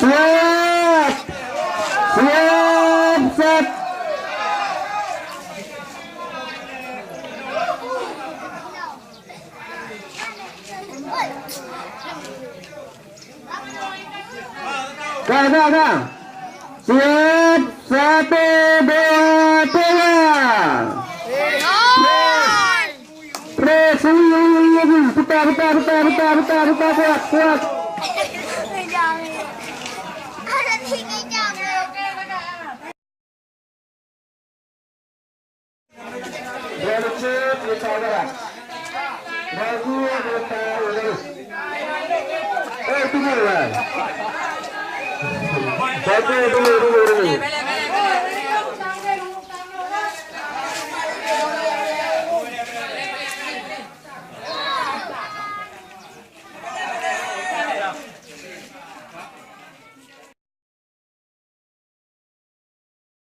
Siap. Siap. Set. Kang. Siap. 1, 2, 3. Press. Putar. Kuat. Berlucut di saudara. Tunggu lah. Dulu.